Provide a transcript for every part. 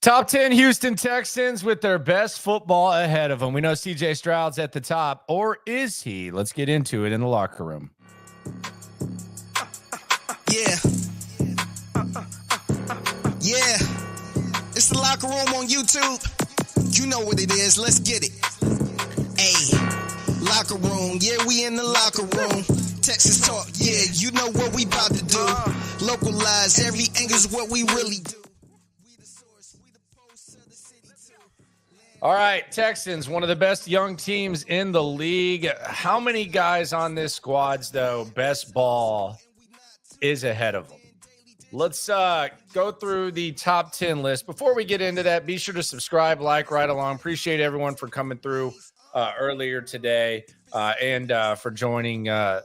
Top 10 Houston Texans with their best football ahead of them. We know CJ Stroud's at the top, or is he? Let's get into it in the locker room. Yeah. Yeah. It's the locker room on YouTube. You know what it is. Let's get it. Hey, locker room. Yeah, we in the locker room. Texas talk. Yeah, you know what we about to do. Localize every angle's what we really do. All right, Texans, one of the best young teams in the league. How many guys on this squad's, though, best ball is ahead of them? Let's go through the top 10 list. Before we get into that, be sure to subscribe, like, right along. Appreciate everyone for coming through earlier today and for joining the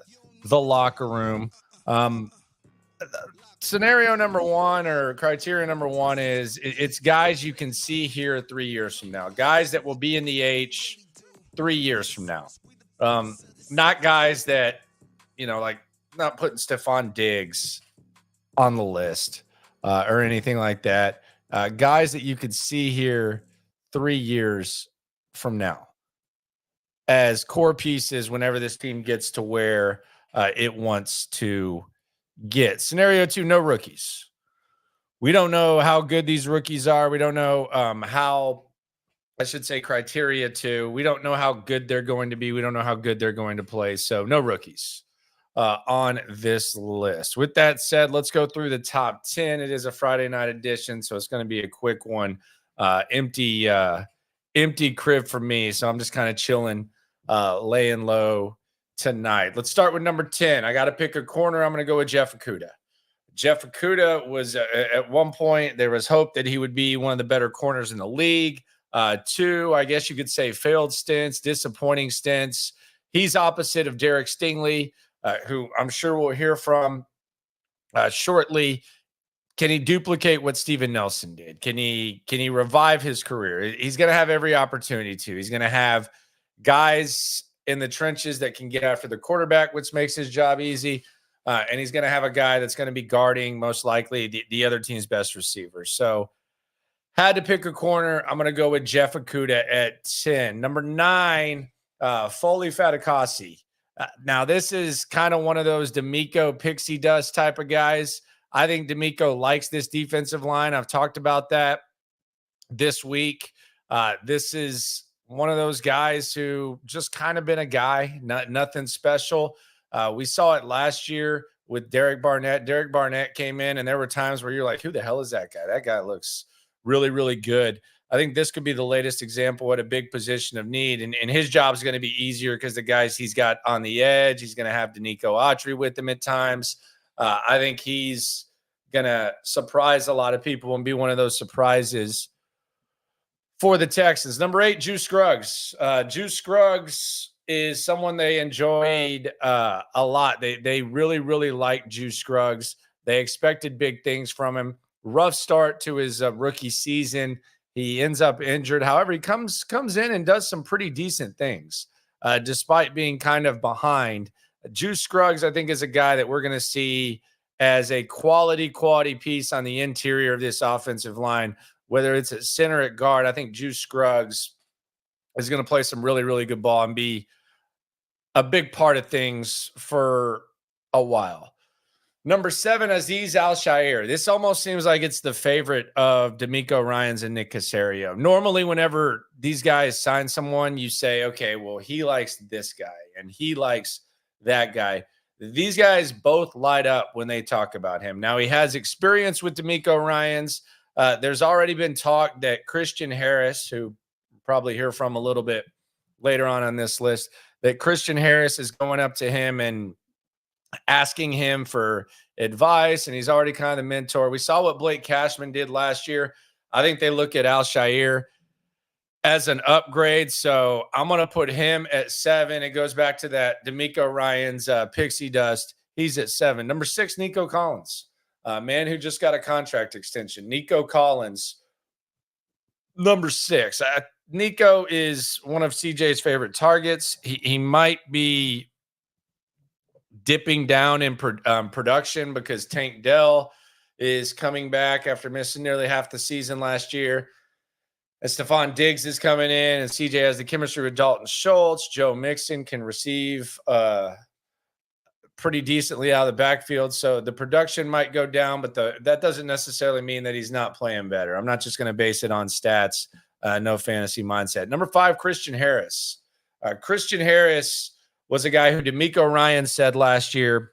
locker room. Scenario number one, or criteria number one, is it's guys you can see here 3 years from now, guys that will be in the H 3 years from now. Not guys that, like not putting Stefon Diggs on the list or anything like that. Guys that you could see here 3 years from now as core pieces whenever this team gets to where it wants to get. Scenario two, no rookies. We don't know how good these rookies are. We don't know criteria two. We don't know how good they're going to be. We don't know how good they're going to play. So no rookies on this list. With that said, let's go through the top 10. It is a Friday night edition, so it's going to be a quick one. Empty crib for me. So I'm just kind of chilling, laying low tonight. Let's start with number 10. I got to pick a corner. I'm going to go with Jeff Okudah. Jeff Okudah was at one point, there was hope that he would be one of the better corners in the league. Two, I guess you could say failed stints, disappointing stints. He's opposite of Derek Stingley, who I'm sure we'll hear from shortly. Can he duplicate what Steven Nelson did? Can he revive his career? He's going to have every opportunity to. He's going to have guys in the trenches that can get after the quarterback, which makes his job easy. And he's going to have a guy that's going to be guarding most likely the other team's best receiver. So had to pick a corner. I'm going to go with Jeff Okudah at 10. Number 9, Foley Fatukasi. Now, this is kind of one of those D'Amico pixie dust type of guys. I think D'Amico likes this defensive line. I've talked about that this week. This is one of those guys who just kind of been a guy, nothing special. We saw it last year with Derek Barnett. Derek Barnett came in, and there were times where you're like, who the hell is that guy? That guy looks really, really good. I think this could be the latest example at a big position of need, and his job is going to be easier because the guys he's got on the edge, he's going to have Nico with him at times. I think he's going to surprise a lot of people and be one of those surprises for the Texans. Number 8, Juice Scruggs. Juice Scruggs is someone they enjoyed a lot. They really, really liked Juice Scruggs. They expected big things from him. Rough start to his rookie season. He ends up injured. However, he comes in and does some pretty decent things despite being kind of behind. Juice Scruggs, I think, is a guy that we're going to see as a quality piece on the interior of this offensive line. Whether it's at center, at guard, I think Juice Scruggs is going to play some really, really good ball and be a big part of things for a while. Number 7, Azeez Al-Shaair. This almost seems like it's the favorite of D'Amico Ryans and Nick Caserio. Normally, whenever these guys sign someone, you say, okay, well, he likes this guy and he likes that guy. These guys both light up when they talk about him. Now, he has experience with D'Amico Ryans. There's already been talk that Christian Harris, who we'll probably hear from a little bit later on this list, that Christian Harris is going up to him and asking him for advice, and he's already kind of the mentor. We saw what Blake Cashman did last year. I think they look at Al-Shaair as an upgrade, so I'm going to put him at 7. It goes back to that D'Amico Ryans pixie dust. He's at 7. Number 6, Nico Collins. Man who just got a contract extension. Nico Collins, number 6. Nico is one of CJ's favorite targets. He might be dipping down in production because Tank Dell is coming back after missing nearly half the season last year. And Stefon Diggs is coming in, and CJ has the chemistry with Dalton Schultz. Joe Mixon can receive pretty decently out of the backfield. So the production might go down, but that doesn't necessarily mean that he's not playing better. I'm not just going to base it on stats, no fantasy mindset. Number 5, Christian Harris. Christian Harris was a guy who D'Amico Ryans said last year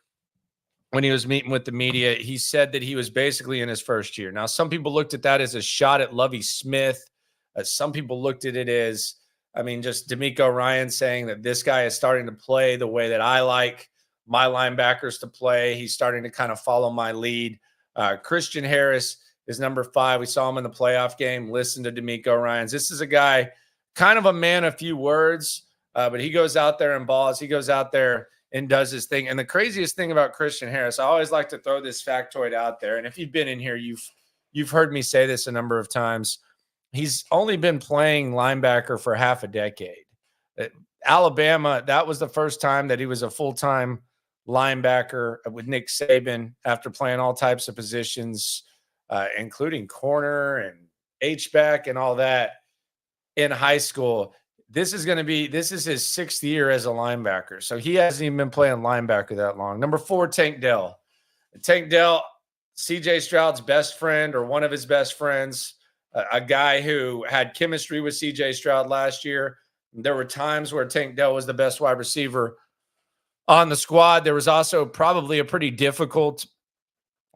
when he was meeting with the media. He said that he was basically in his first year. Now, some people looked at that as a shot at Lovie Smith. Some people looked at it as, just D'Amico Ryans saying that this guy is starting to play the way that I like my linebackers to play. He's starting to kind of follow my lead. Christian Harris is number 5. We saw him in the playoff game. Listen to D'Amico Ryans. This is a guy, kind of a man of few words, but he goes out there and balls. He goes out there and does his thing. And the craziest thing about Christian Harris, I always like to throw this factoid out there. And if you've been in here, you've heard me say this a number of times. He's only been playing linebacker for half a decade. Alabama, that was the first time that he was a full-time linebacker with Nick Saban after playing all types of positions, including corner and H-back and all that in high school. This is his 6th year as a linebacker. So he hasn't even been playing linebacker that long. Number 4, Tank Dell. Tank Dell, CJ Stroud's best friend or one of his best friends, a guy who had chemistry with CJ Stroud last year. There were times where Tank Dell was the best wide receiver on the squad. There was also probably a pretty difficult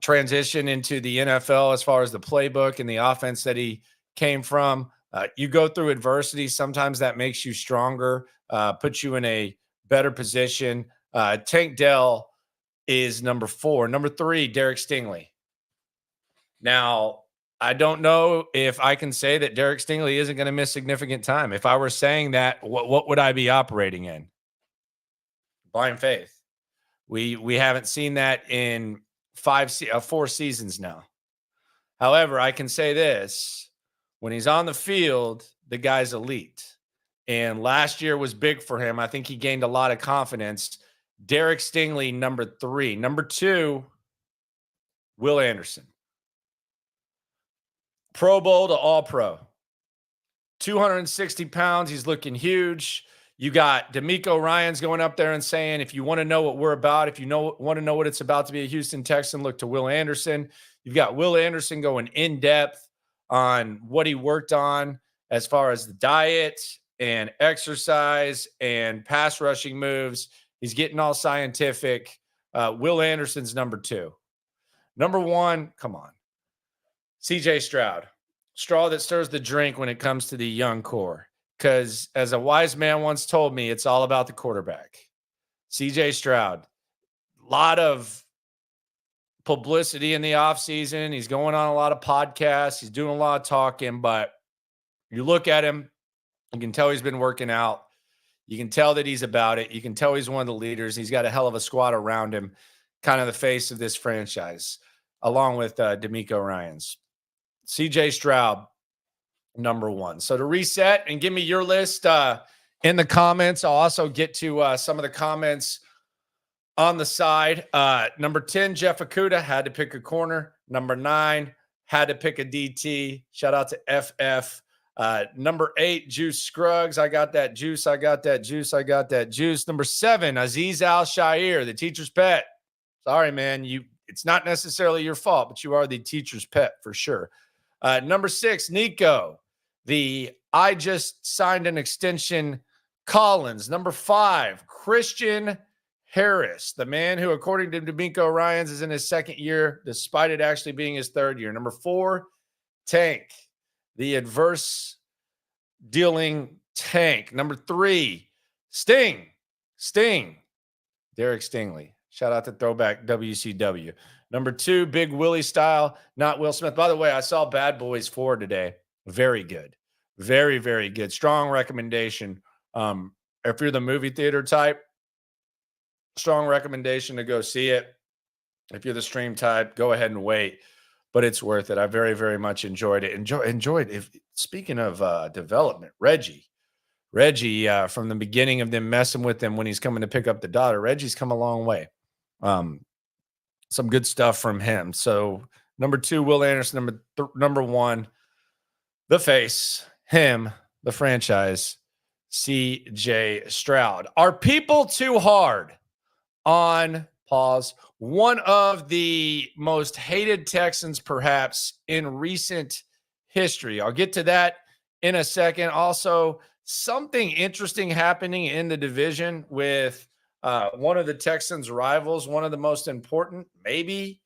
transition into the NFL as far as the playbook and the offense that he came from. You go through adversity. Sometimes that makes you stronger, puts you in a better position. Tank Dell is number 4. Number 3, Derek Stingley. Now, I don't know if I can say that Derek Stingley isn't going to miss significant time. If I were saying that, what would I be operating in? Blind faith. We haven't seen that in 4 seasons now. However, I can say this. When he's on the field, the guy's elite. And last year was big for him. I think he gained a lot of confidence. Derek Stingley, number 3. Number 2, Will Anderson. Pro Bowl to All-Pro. 260 pounds. He's looking huge. You got D'Amico Ryans going up there and saying, if you want to know what we're about, if you want to know what it's about to be a Houston Texan, look to Will Anderson. You've got Will Anderson going in depth on what he worked on as far as the diet and exercise and pass rushing moves. He's getting all scientific. Will Anderson's number 2. Number 1, come on. CJ Stroud. Straw that stirs the drink when it comes to the young core. Because as a wise man once told me, it's all about the quarterback. CJ Stroud. A lot of publicity in the offseason. He's going on a lot of podcasts. He's doing a lot of talking, but you look at him, you can tell he's been working out. You can tell that he's about it. You can tell he's one of the leaders. He's got a hell of a squad around him, kind of the face of this franchise, along with D'Amico Ryans. CJ Stroud, number 1. So to reset and give me your list in the comments, I'll also get to some of the comments on the side. Number 10, Jeff Okudah, had to pick a corner. Number 9, had to pick a DT. Shout out to FF. Number 8, Juice Scruggs. I got that juice. I got that juice. I got that juice. Number 7, Aziz Al-Shair, the teacher's pet. Sorry, man. It's not necessarily your fault, but you are the teacher's pet for sure. Number 6, Nico, I just signed an extension Collins. Number 5, Christian Harris, the man who, according to D'Amico Ryans, is in his 2nd year, despite it actually being his 3rd year. Number 4, Tank, the adverse dealing Tank. Number 3, Sting, Derek Stingley. Shout out to Throwback WCW. Number 2, Big Willie style, not Will Smith. By the way, I saw Bad Boys 4 today. Very good. Very, very good. Strong recommendation. If you're the movie theater type, strong recommendation to go see it. If you're the stream type, go ahead and wait. But it's worth it. I very, very much enjoyed it. Enjoyed. Speaking of development, Reggie, from the beginning of them messing with him when he's coming to pick up the daughter, Reggie's come a long way. Some good stuff from him. So Number 2, Will Anderson. Number 1, the face, him, the franchise, CJ Stroud. Are people too hard on pause? One of the most hated Texans, perhaps, in recent history. I'll get to that in a second. Also, something interesting happening in the division with one of the Texans' rivals, one of the most important, maybe,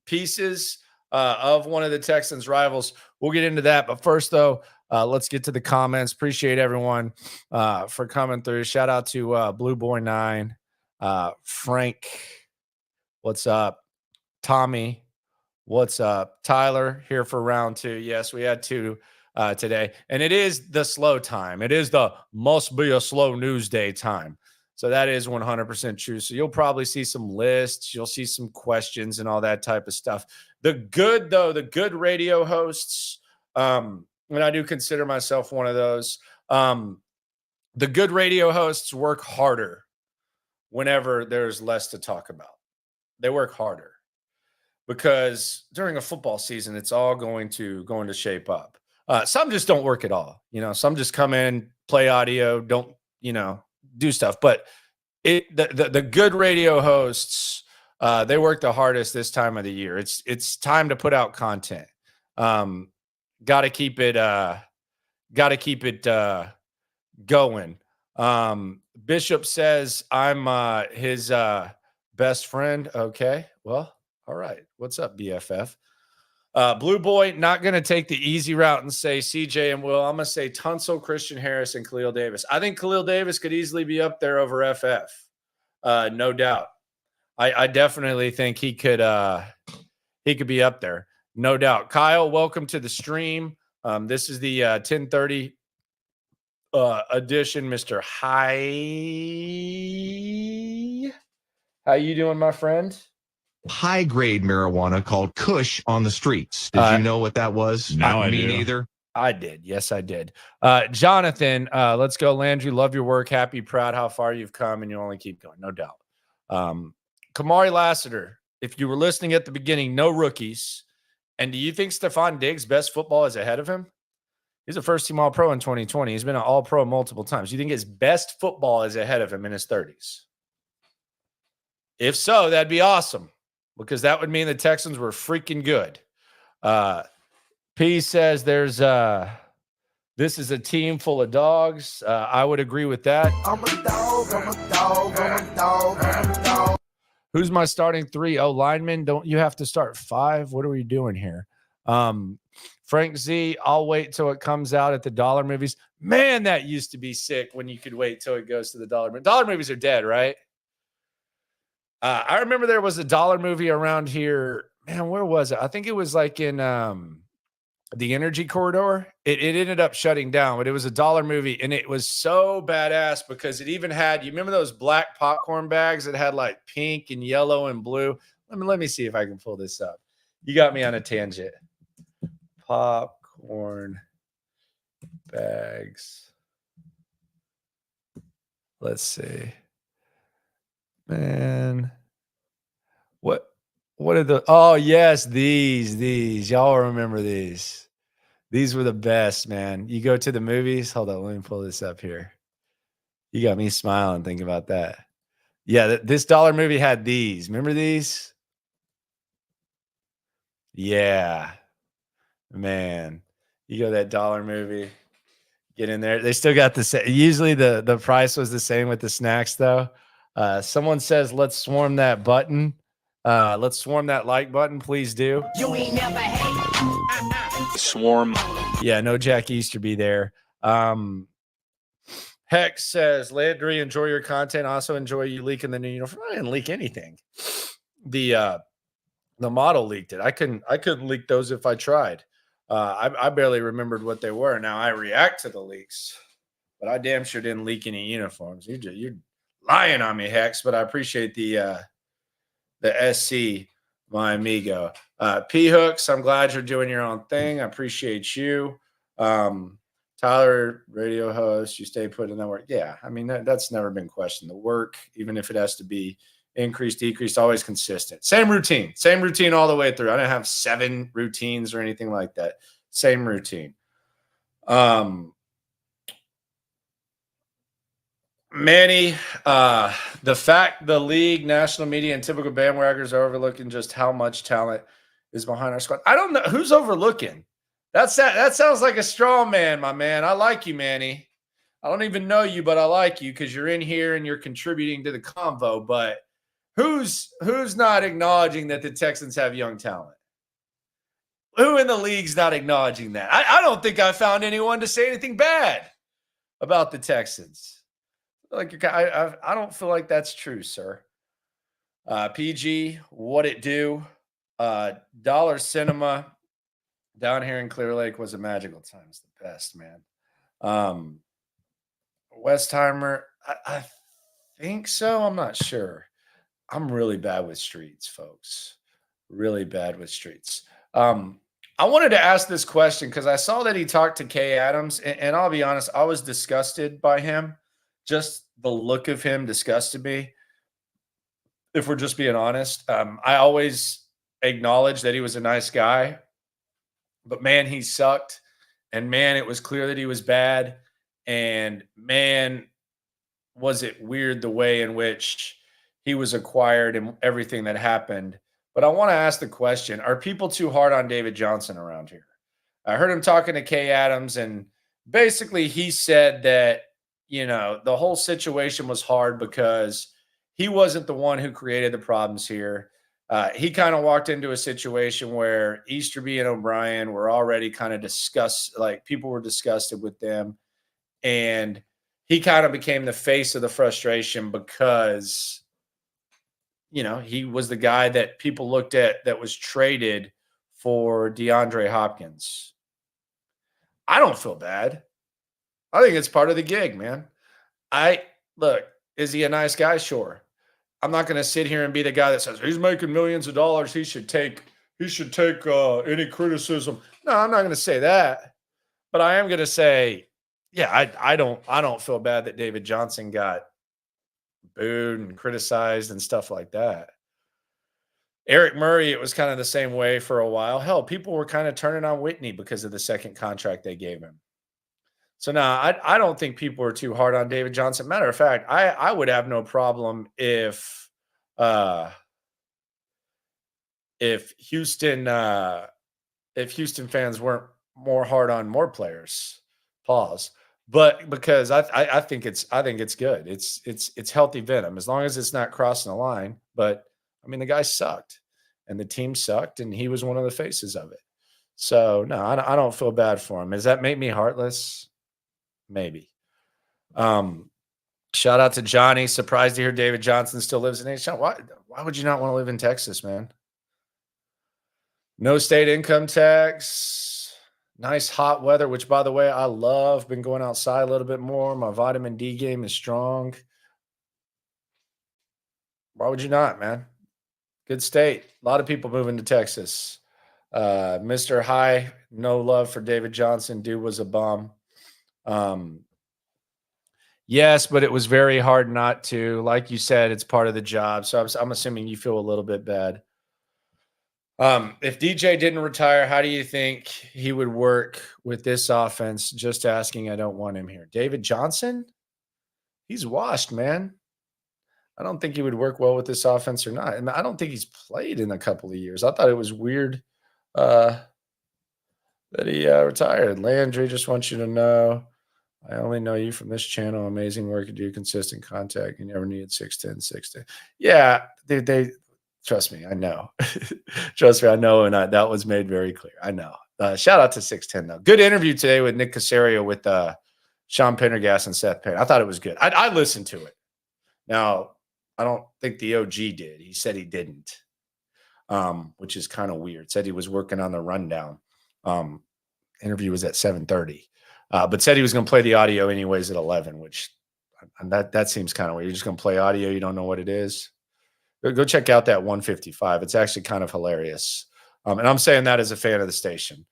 pieces of one of the Texans' rivals. We'll get into that. But first, though, let's get to the comments. Appreciate everyone for coming through. Shout out to Blue Boy 9, Frank, what's up? Tommy, what's up? Tyler, here for round 2. Yes, we had 2 today. And it is the slow time. It is the must be a slow news day time. So that is 100% true. So you'll probably see some lists. You'll see some questions and all that type of stuff. The good radio hosts, and I do consider myself one of those, the good radio hosts work harder whenever there's less to talk about. They work harder because during a football season, it's all going to shape up. Some just don't work at all. Some just come in, play audio, don't, do stuff. But the good radio hosts, they work the hardest this time of the year. It's time to put out content. Got to keep it going. Bishop says I'm his best friend. Okay, well, all right. What's up, BFF? Blue Boy, not going to take the easy route and say CJ and Will. I'm going to say Tunsil, Christian Harris, and Khalil Davis. I think Khalil Davis could easily be up there over FF. No doubt. I definitely think he could be up there. No doubt. Kyle, welcome to the stream. This is the 10:30 edition, Mr. Hi. How you doing, my friend? High-grade marijuana called Kush on the streets. Did you know what that was? Now I Me do. neither. I did. Yes, I did. Jonathan, let's go. Landry, love your work. Happy, proud how far you've come, and you only keep going. No doubt. Kamari Lassiter, if you were listening at the beginning, no rookies. And do you think Stefon Diggs' best football is ahead of him? He's a first-team All-Pro in 2020. He's been an All-Pro multiple times. Do you think his best football is ahead of him in his 30s? If so, that'd be awesome, because that would mean the Texans were freaking good. P says this is a team full of dogs. I would agree with that. I'm a dog, I'm a dog, I'm a dog, I'm a dog. Who's my starting 3? Oh, linemen, don't you have to start 5? What are we doing here? Frank Z, I'll wait till it comes out at the dollar movies. Man, that used to be sick when you could wait till it goes to the dollar. Dollar movies are dead, right? I remember there was a dollar movie around here. Man, where was it? I think it was like in the Energy Corridor. It ended up shutting down, but it was a dollar movie, and it was so badass because it even had, you remember those black popcorn bags that had like pink and yellow and blue? Let me see if I can pull this up. You got me on a tangent. Popcorn bags. Let's see. Man, what are the? Oh yes, these. Y'all remember these? These were the best, man. You go to the movies. Hold on, let me pull this up here. You got me smiling thinking about that. Yeah, this dollar movie had these. Remember these? Yeah, man. You go to that dollar movie. Get in there. They still got the same. Usually the price was the same with the snacks, though. Someone says, let's swarm that button. Let's swarm that like button. Please do. You ain't never hate. Swarm. Yeah, no Jack Easterby there. Hex says, Landry, enjoy your content. Also enjoy you leaking the new uniform. I didn't leak anything. The model leaked it. I couldn't leak those if I tried. I barely remembered what they were. Now I react to the leaks, but I damn sure didn't leak any uniforms. You're lying on me, Hex, but I appreciate the SC, my amigo. P Hooks, I'm glad you're doing your own thing. I appreciate you. Tyler, radio host, you stay put in that work. Yeah, I mean, that's never been questioned. The work, even if it has to be increase, decrease, always consistent. Same routine all the way through. I didn't have 7 routines or anything like that. Same routine. Manny, the fact the league, national media, and typical bandwagoners are overlooking just how much talent is behind our squad. I don't know who's overlooking. That sounds like a straw man, my man. I like you, Manny. I don't even know you, but I like you because you're in here and you're contributing to the convo. But who's not acknowledging that the Texans have young talent? Who in the league's not acknowledging that? I don't think I found anyone to say anything bad about the Texans. Like I don't feel like that's true, sir. PG, what it do? Dollar Cinema down here in Clear Lake was a magical time. It's the best, man. Westheimer, I think so. I'm not sure. I'm really bad with streets, folks. Really bad with streets. I wanted to ask this question because I saw that he talked to Kay Adams, and I'll be honest, I was disgusted by him. Just the look of him disgusted me. If we're just being honest, I always acknowledged that he was a nice guy, but man, he sucked. And man, it was clear that he was bad. And man, was it weird the way in which he was acquired and everything that happened. But I want to ask the question, are people too hard on David Johnson around here? I heard him talking to Kay Adams, and basically he said that, the whole situation was hard because he wasn't the one who created the problems here. He kind of walked into a situation where Easterby and O'Brien were already kind of people were disgusted with them. And he kind of became the face of the frustration because, he was the guy that people looked at that was traded for DeAndre Hopkins. I don't feel bad. I think it's part of the gig, man. Is he a nice guy? Sure. I'm not going to sit here and be the guy that says he's making millions of dollars. He should take any criticism. No, I'm not going to say that, but I am going to say, yeah, I don't feel bad that David Johnson got booed and criticized and stuff like that. Eric Murray, it was kind of the same way for a while. Hell, people were kind of turning on Whitney because of the second contract they gave him. So now I don't think people are too hard on David Johnson. Matter of fact, I would have no problem if Houston fans weren't more hard on more players. Pause. But because I think it's good. It's healthy venom as long as it's not crossing the line. But I mean, the guy sucked, and the team sucked, and he was one of the faces of it. So no, I don't feel bad for him. Does that make me heartless? Maybe. Shout out to Johnny. Surprised to hear David Johnson still lives in H-Town. Why would you not want to live in Texas, man? No state income tax. Nice hot weather, which, by the way, I love. Been going outside a little bit more. My vitamin D game is strong. Why would you not, man? Good state. A lot of people moving to Texas. Mr. High, no love for David Johnson. Dude was a bum. Yes, but it was very hard not to. Like you said, it's part of the job. So I'm assuming you feel a little bit bad. If DJ didn't retire, how do you think he would work with this offense? Just asking. I don't want him here. David Johnson? He's washed, man. I don't think he would work well with this offense or not. And I don't think he's played in a couple of years. I thought it was weird that he retired. Landry, just wants you to know, I only know you from this channel. Amazing work you do, consistent contact. You never needed 6'10", 6'10". Yeah, they trust me, I know. Trust me, I know, and that was made very clear. I know. Shout out to 6'10", though. Good interview today with Nick Caserio with Sean Pendergast and Seth Payne. I thought it was good. I listened to it. Now, I don't think the OG did. He said he didn't, which is kind of weird. Said he was working on the rundown. Interview was at 7:30, but said he was going to play the audio anyways at 11, which that seems kind of weird. You're just going to play audio. You don't know what it is. Go check out that 155. It's actually kind of hilarious. And I'm saying that as a fan of the station.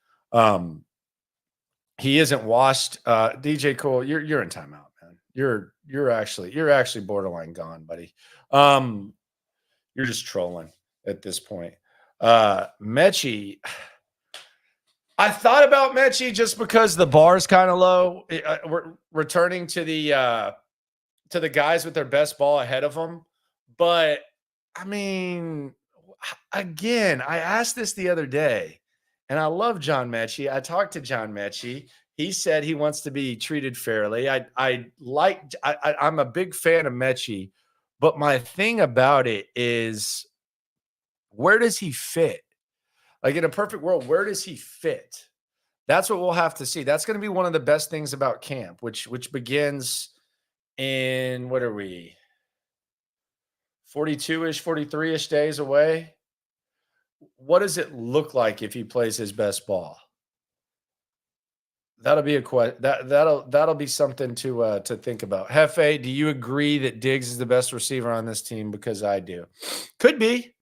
He isn't washed. DJ Cole, you're in timeout, man. You're actually borderline gone, buddy. You're just trolling at this point. Mechie, I thought about Mechie just because the bar's kind of low. We're returning to the guys with their best ball ahead of them. But, I mean, again, I asked this the other day, and I love John Mechie. I talked to John Mechie. He said he wants to be treated fairly. I'm a big fan of Mechie, but my thing about it is, where does he fit? Like, in a perfect world, where does he fit? That's what we'll have to see. That's going to be one of the best things about camp, which begins in, what are we, 42-ish, 43-ish days away? What does it look like if he plays his best ball? That'll be that'll be something to think about. Hefe, do you agree that Diggs is the best receiver on this team? Because I do. Could be.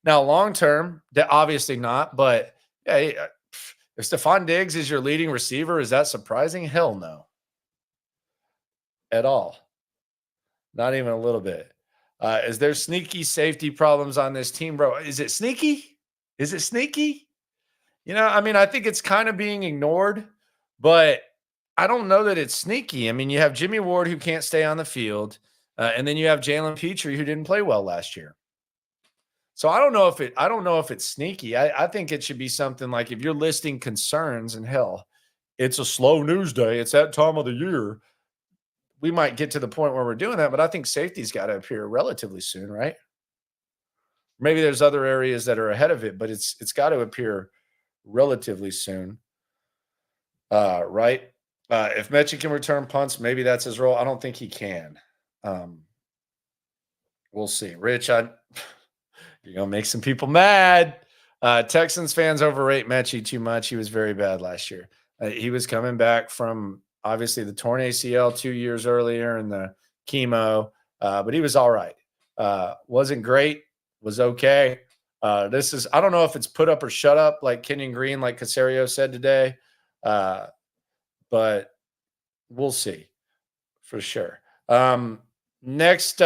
Now, long term, obviously not. But yeah, if Stefon Diggs is your leading receiver, is that surprising? Hell no. At all. Not even a little bit. Is there sneaky safety problems on this team, bro? Is it sneaky? I mean, I think it's kind of being ignored, but I don't know that it's sneaky. I mean, you have Jimmy Ward who can't stay on the field, and then you have Jalen Petrie who didn't play well last year. So I don't know if it's sneaky. I think it should be something like, if you're listing concerns, and hell, it's a slow news day, it's that time of the year, we might get to the point where we're doing that, but I think safety's got to appear relatively soon, right? Maybe there's other areas that are ahead of it, but it's got to appear relatively soon. Right? If Mechie can return punts, maybe that's his role. I don't think he can. We'll see. Rich, you're going to make some people mad. Texans fans overrate Mechie too much. He was very bad last year. He was coming back from, obviously, the torn ACL 2 years earlier and the chemo, but he was all right. Wasn't great, was okay. I don't know if it's put up or shut up, like Kenyon Green, like Caserio said today, but we'll see for sure. Next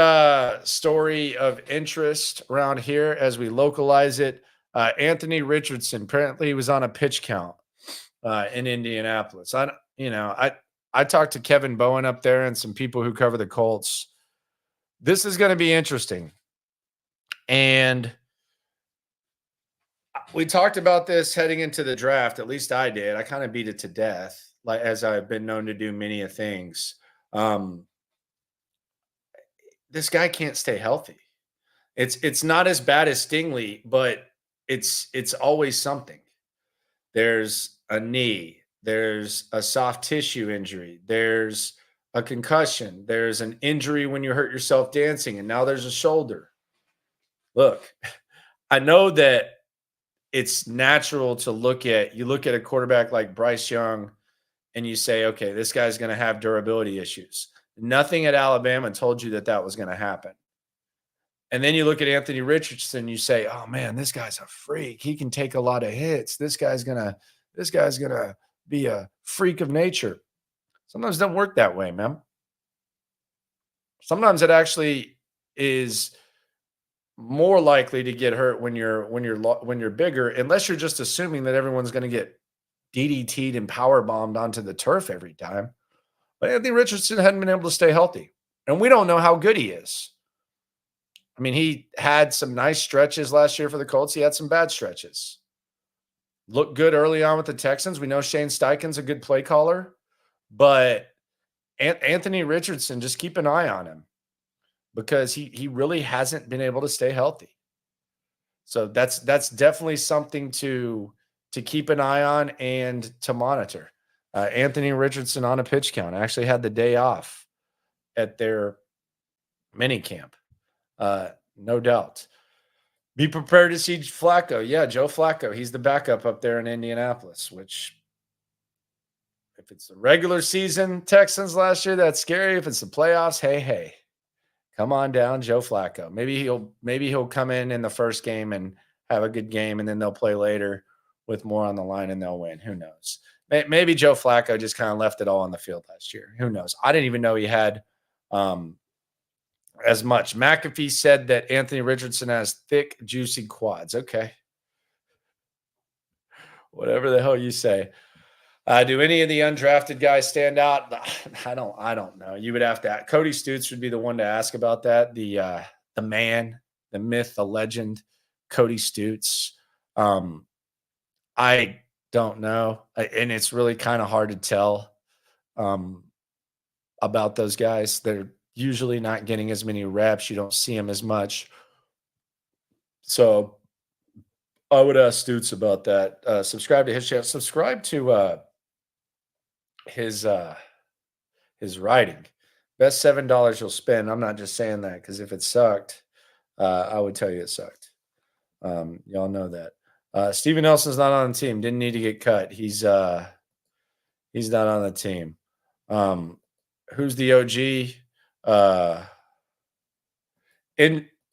story of interest around here as we localize it, Anthony Richardson. Apparently he was on a pitch count in Indianapolis. I talked to Kevin Bowen up there and some people who cover the Colts. This is going to be interesting. And we talked about this heading into the draft. At least I did. I kind of beat it to death, like as I've been known to do many of things. This guy can't stay healthy. It's not as bad as Stingley, but it's always something. There's a knee. There's a soft tissue injury. There's a concussion. There's an injury when you hurt yourself dancing, and now there's a shoulder. Look, I know that it's natural to look at a quarterback like Bryce Young and you say, okay, this guy's going to have durability issues. Nothing at Alabama told you that was going to happen. And then you look at Anthony Richardson, you say, oh man, this guy's a freak. He can take a lot of hits. This guy's going to be a freak of nature. Sometimes it doesn't work that way, man. Sometimes it actually is more likely to get hurt when you're bigger, unless you're just assuming that everyone's going to get DDT'd and power bombed onto the turf every time. But Anthony Richardson hadn't been able to stay healthy, and we don't know how good he is. I mean, he had some nice stretches last year for the Colts. He had some bad stretches. Looked good early on with the Texans. We know Shane Steichen's a good play caller, but Anthony Richardson, just keep an eye on him, because he really hasn't been able to stay healthy. So that's definitely something to keep an eye on and to monitor. Anthony Richardson on a pitch count. I actually had the day off at their mini camp. No doubt. Be prepared to see Flacco. Yeah, Joe Flacco. He's the backup up there in Indianapolis, which, if it's the regular season Texans last year, that's scary. If it's the playoffs, hey. Come on down, Joe Flacco. Maybe he'll come in the first game and have a good game, and then they'll play later with more on the line and they'll win. Who knows? Maybe Joe Flacco just kind of left it all on the field last year. Who knows? I didn't even know he had as much. McAfee said that Anthony Richardson has thick, juicy quads. Okay. Whatever the hell you say. Do any of the undrafted guys stand out? I don't know. You would have to ask. Cody Stutes would be the one to ask about that. The man, the myth, the legend, Cody Stutes. I don't know. And it's really kind of hard to tell about those guys. They're usually not getting as many reps. You don't see them as much. So I would ask Stutes about that. Subscribe to his channel. Subscribe to his writing. Best $7 you'll spend. I'm not just saying that because if it sucked, I would tell you it sucked. Y'all know that. Steven Nelson's not on the team. Didn't need to get cut. He's not on the team. Who's the OG?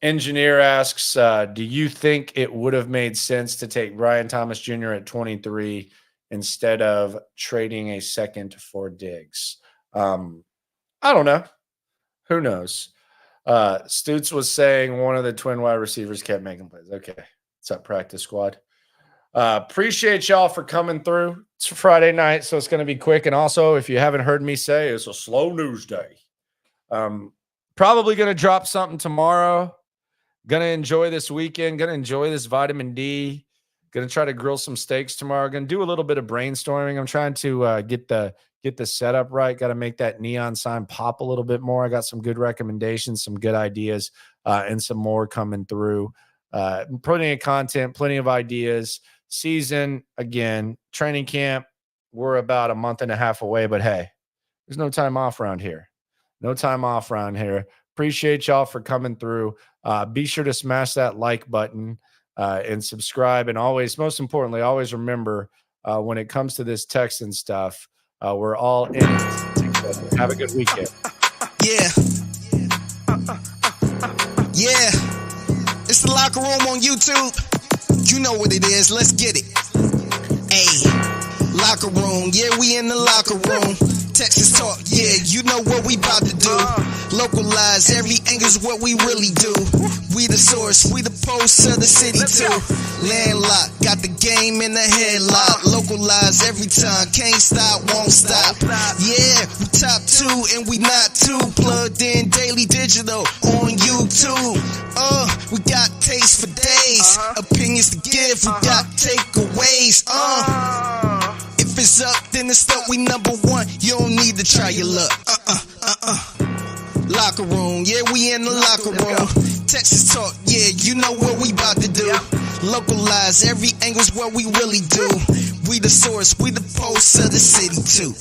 Engineer asks, do you think it would have made sense to take Brian Thomas Jr. at 23 instead of trading a second for Diggs? I don't know. Who knows? Stutes was saying one of the twin wide receivers kept making plays. Okay. What's up, practice squad? Appreciate y'all for coming through. It's Friday night, so it's going to be quick. And also, if you haven't heard me say, it's a slow news day. Probably going to drop something tomorrow. Going to enjoy this weekend. Going to enjoy this vitamin D. Going to try to grill some steaks tomorrow. Going to do a little bit of brainstorming. I'm trying to get the setup right. Got to make that neon sign pop a little bit more. I got some good recommendations, some good ideas, and some more coming through. Plenty of content, plenty of ideas. Season, again, training camp, we're about a month and a half away, but hey, there's no time off around here. No time off around here. Appreciate y'all for coming through. Be sure to smash that like button and subscribe. And always, most importantly, always remember when it comes to this Texan stuff, we're all in it together. Have a good weekend. Yeah. Yeah. It's the Locker Room on YouTube. You know what it is. Let's get it. Hey, Locker Room. Yeah, we in the locker room. Texas talk. Yeah, you know what we about to do. Localize every angle's what we really do. We the source, we the pulse of the city too. Landlocked, got the game in the headlock. Localize every time, can't stop, won't stop. Yeah, we top 2 and we not too. Plugged in daily digital on YouTube. We got taste for days, opinions to give, we got takeaways. If it's up, then it's up, we number one. You don't need to try your luck. Locker room, yeah, we in the locker room. Texas talk, yeah, you know what we about to do. Localize every angle's what we really do. We the source, we the pulse of the city too.